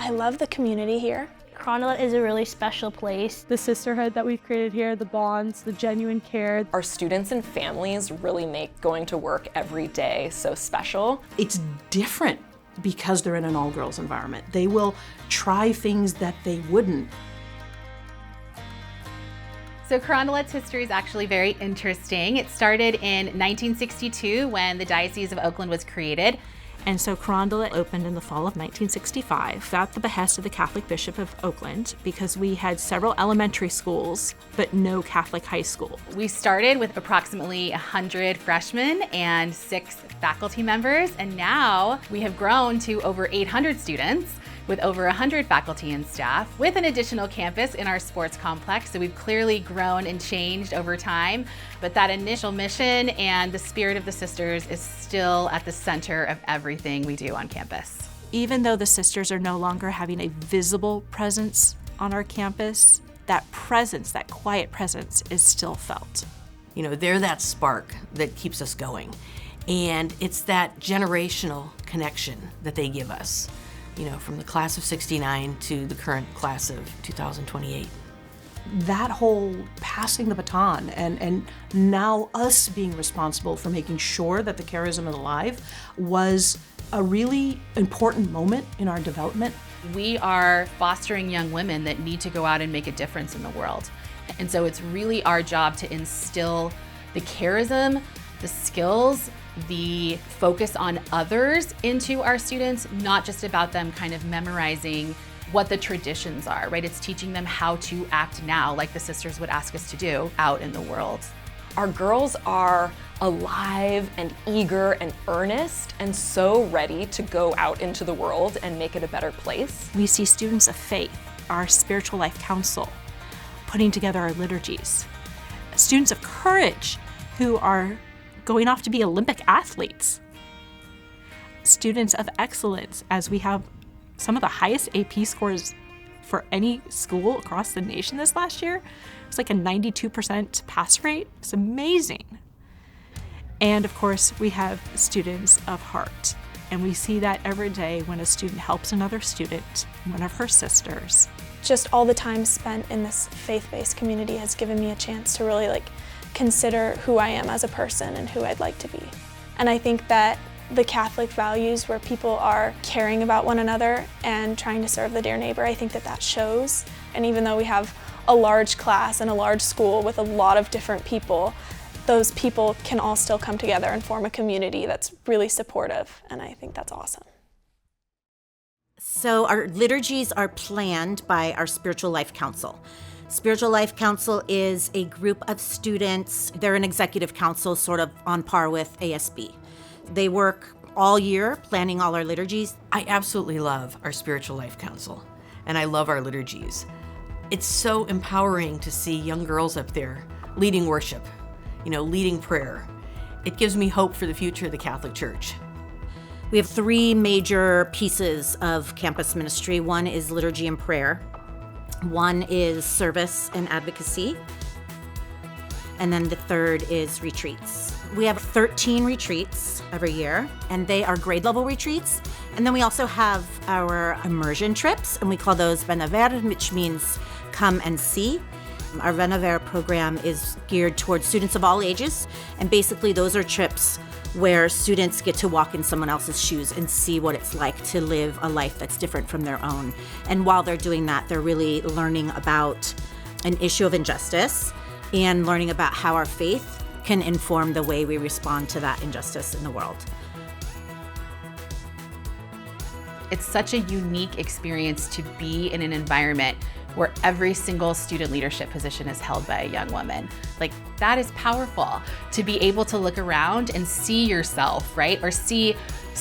I love the community here. Carondelet is a really special place. The sisterhood that we've created here, the bonds, the genuine care. Our students and families really make going to work every day so special. It's different because they're in an all-girls environment. They will try things that they wouldn't. So Carondelet's history is actually very interesting. It started in 1962 when the Diocese of Oakland was created. And so Carondelet opened in the fall of 1965 at the behest of the Catholic Bishop of Oakland because we had several elementary schools, but no Catholic high school. We started with approximately 100 freshmen and 6 faculty members, and now we have grown to over 800 students with over 100 faculty and staff, with an additional campus in our sports complex. So we've clearly grown and changed over time, but that initial mission and the spirit of the sisters is still at the center of everything we do on campus. Even though the sisters are no longer having a visible presence on our campus, that presence, that quiet presence, is still felt. You know, they're that spark that keeps us going. And it's that generational connection that they give us. You know, from the class of 69 to the current class of 2028. That whole passing the baton and now us being responsible for making sure that the charism is alive was a really important moment in our development. We are fostering young women that need to go out and make a difference in the world. And so it's really our job to instill the charism, the skills, the focus on others into our students, not just about them kind of memorizing what the traditions are, right? It's teaching them how to act now, like the sisters would ask us to do out in the world. Our girls are alive and eager and earnest and so ready to go out into the world and make it a better place. We see students of faith, our spiritual life council, putting together our liturgies. Students of courage who are going off to be Olympic athletes. Students of excellence, as we have some of the highest AP scores for any school across the nation this last year. It's like a 92% pass rate. It's amazing. And of course, we have students of heart. And we see that every day when a student helps another student, one of her sisters. Just all the time spent in this faith-based community has given me a chance to really consider who I am as a person and who I'd like to be. And I think that the Catholic values where people are caring about one another and trying to serve the dear neighbor, I think that that shows. And even though we have a large class and a large school with a lot of different people, those people can all still come together and form a community that's really supportive, and I think that's awesome. So our liturgies are planned by our Spiritual Life Council. Spiritual Life Council is a group of students. They're an executive council, sort of on par with ASB. They work all year planning all our liturgies. I absolutely love our Spiritual Life Council, and I love our liturgies. It's so empowering to see young girls up there leading worship, leading prayer. It gives me hope for the future of the Catholic Church. We have 3 major pieces of campus ministry. One is liturgy and prayer. One is service and advocacy. And then the third is retreats. We have 13 retreats every year, and they are grade level retreats. And then we also have our immersion trips, and we call those Benaver, which means come and see. Our Benaver program is geared towards students of all ages, and basically those are trips where students get to walk in someone else's shoes and see what it's like to live a life that's different from their own. And while they're doing that, they're really learning about an issue of injustice and learning about how our faith can inform the way we respond to that injustice in the world. It's such a unique experience to be in an environment where every single student leadership position is held by a young woman. That is powerful, to be able to look around and see yourself, right? Or see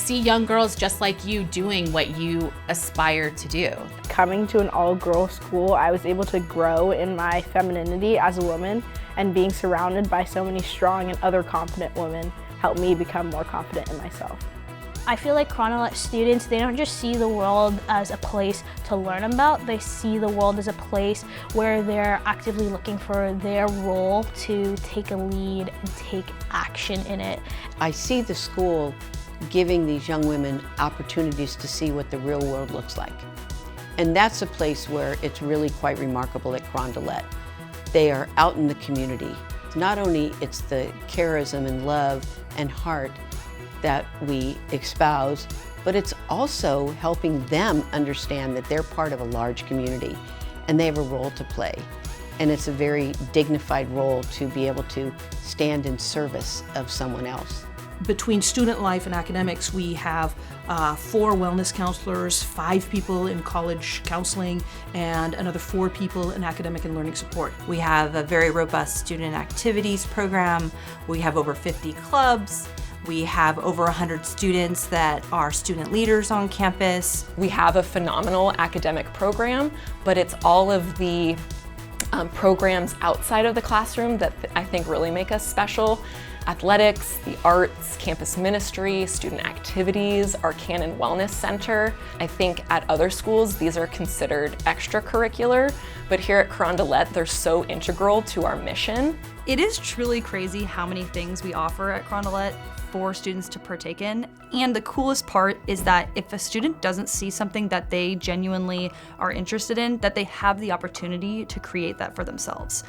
young girls just like you doing what you aspire to do. Coming to an all-girls school, I was able to grow in my femininity as a woman, and being surrounded by so many strong and other confident women helped me become more confident in myself. I feel like Carondelet students, they don't just see the world as a place to learn about, they see the world as a place where they're actively looking for their role to take a lead and take action in it. I see the school giving these young women opportunities to see what the real world looks like. And that's a place where it's really quite remarkable at Carondelet. They are out in the community. Not only it's the charism and love and heart that we espouse, but it's also helping them understand that they're part of a large community and they have a role to play. And it's a very dignified role to be able to stand in service of someone else. Between student life and academics, we have 4 wellness counselors, 5 people in college counseling, and another 4 people in academic and learning support. We have a very robust student activities program. We have over 50 clubs. We have over 100 students that are student leaders on campus. We have a phenomenal academic program, but it's all of the programs outside of the classroom that I think really make us special. Athletics, the arts, campus ministry, student activities, our Canon Wellness Center. I think at other schools these are considered extracurricular, but here at Carondelet they're so integral to our mission. It is truly crazy how many things we offer at Carondelet for students to partake in. And the coolest part is that if a student doesn't see something that they genuinely are interested in, that they have the opportunity to create that for themselves.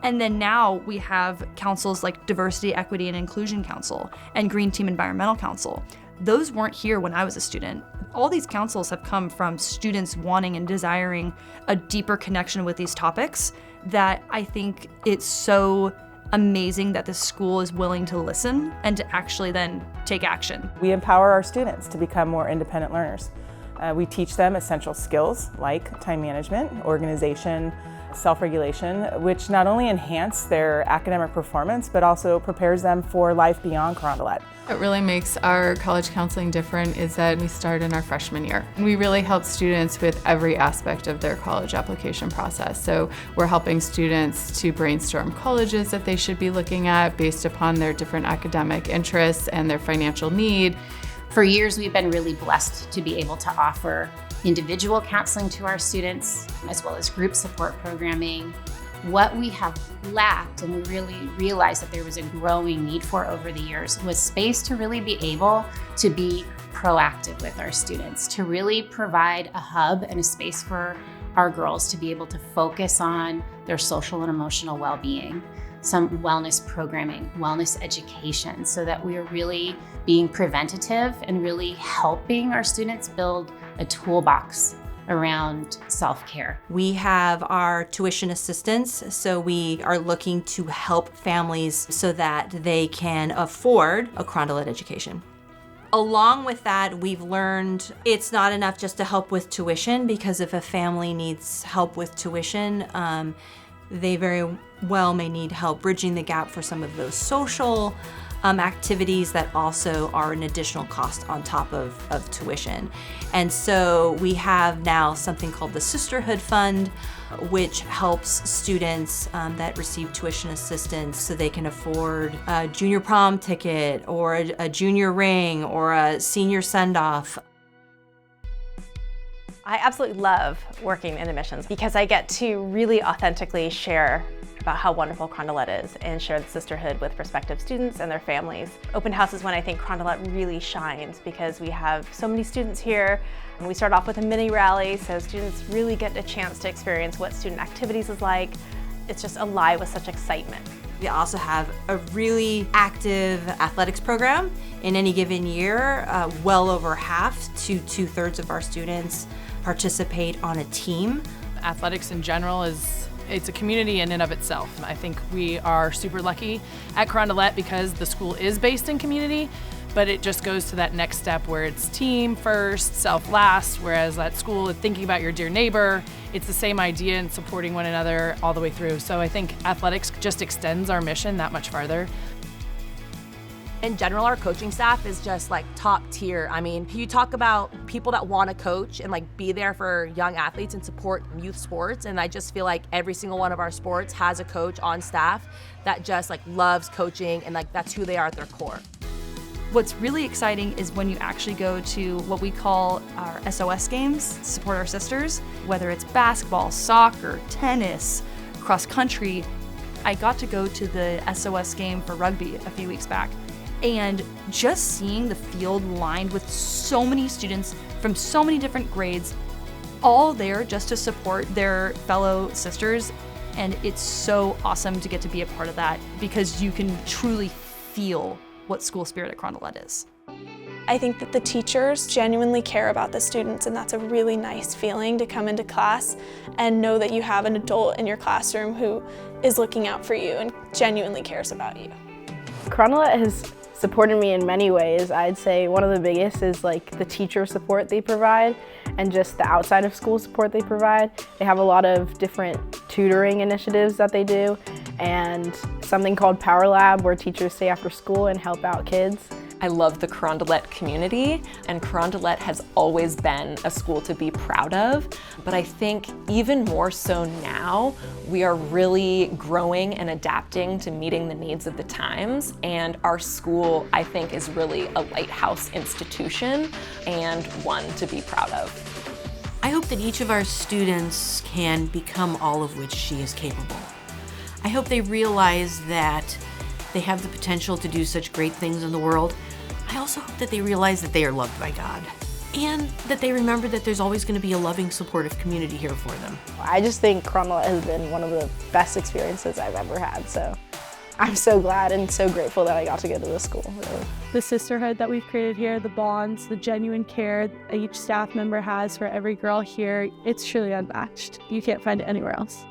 And then now we have councils like Diversity, Equity, and Inclusion Council and Green Team Environmental Council. Those weren't here when I was a student. All these councils have come from students wanting and desiring a deeper connection with these topics that I think it's so amazing that this school is willing to listen and to actually then take action. We empower our students to become more independent learners. We teach them essential skills like time management, organization, self-regulation, which not only enhance their academic performance, but also prepares them for life beyond Carondelet. What really makes our college counseling different is that we start in our freshman year. We really help students with every aspect of their college application process. So we're helping students to brainstorm colleges that they should be looking at based upon their different academic interests and their financial need. For years, we've been really blessed to be able to offer individual counseling to our students, as well as group support programming. What we have lacked, and we really realized that there was a growing need for over the years, was space to really be able to be proactive with our students, to really provide a hub and a space for our girls to be able to focus on their social and emotional well-being, some wellness programming, wellness education, so that we are really being preventative and really helping our students build a toolbox around self-care. We have our tuition assistance, so we are looking to help families so that they can afford a Carondelet education. Along with that, we've learned it's not enough just to help with tuition, because if a family needs help with tuition, they very well may need help bridging the gap for some of those social activities that also are an additional cost on top of tuition. And so we have now something called the Sisterhood Fund, which helps students that receive tuition assistance so they can afford a junior prom ticket or a junior ring or a senior send-off. I absolutely love working in admissions because I get to really authentically share about how wonderful Carondelet is and share the sisterhood with prospective students and their families. Open house is when I think Carondelet really shines because we have so many students here. We start off with a mini rally, so students really get a chance to experience what student activities is like. It's just alive with such excitement. We also have a really active athletics program. In any given year, well over half to 2/3 of our students participate on a team. Athletics in general it's a community in and of itself. I think we are super lucky at Carondelet because the school is based in community, but it just goes to that next step where it's team first, self last, whereas at school, thinking about your dear neighbor, it's the same idea and supporting one another all the way through. So I think athletics just extends our mission that much farther. In general, our coaching staff is just like top tier. I mean, you talk about people that want to coach and like be there for young athletes and support youth sports. And I just feel like every single one of our sports has a coach on staff that just like loves coaching and like that's who they are at their core. What's really exciting is when you actually go to what we call our SOS games to support our sisters, whether it's basketball, soccer, tennis, cross country. I got to go to the SOS game for rugby a few weeks back. And just seeing the field lined with so many students from so many different grades, all there just to support their fellow sisters. And it's so awesome to get to be a part of that because you can truly feel what school spirit at Carondelet is. I think that the teachers genuinely care about the students, and that's a really nice feeling to come into class and know that you have an adult in your classroom who is looking out for you and genuinely cares about you. Carondelet has supported me in many ways. I'd say one of the biggest is like the teacher support they provide and just the outside of school support they provide. They have a lot of different tutoring initiatives that they do and something called Power Lab where teachers stay after school and help out kids. I love the Carondelet community, and Carondelet has always been a school to be proud of, but I think even more so now, we are really growing and adapting to meeting the needs of the times, and our school, I think, is really a lighthouse institution and one to be proud of. I hope that each of our students can become all of which she is capable. I hope they realize that they have the potential to do such great things in the world. I also hope that they realize that they are loved by God and that they remember that there's always going to be a loving, supportive community here for them. I just think Carondelet has been one of the best experiences I've ever had, so I'm so glad and so grateful that I got to go to this school. Really. The sisterhood that we've created here, the bonds, the genuine care each staff member has for every girl here, it's truly unmatched. You can't find it anywhere else.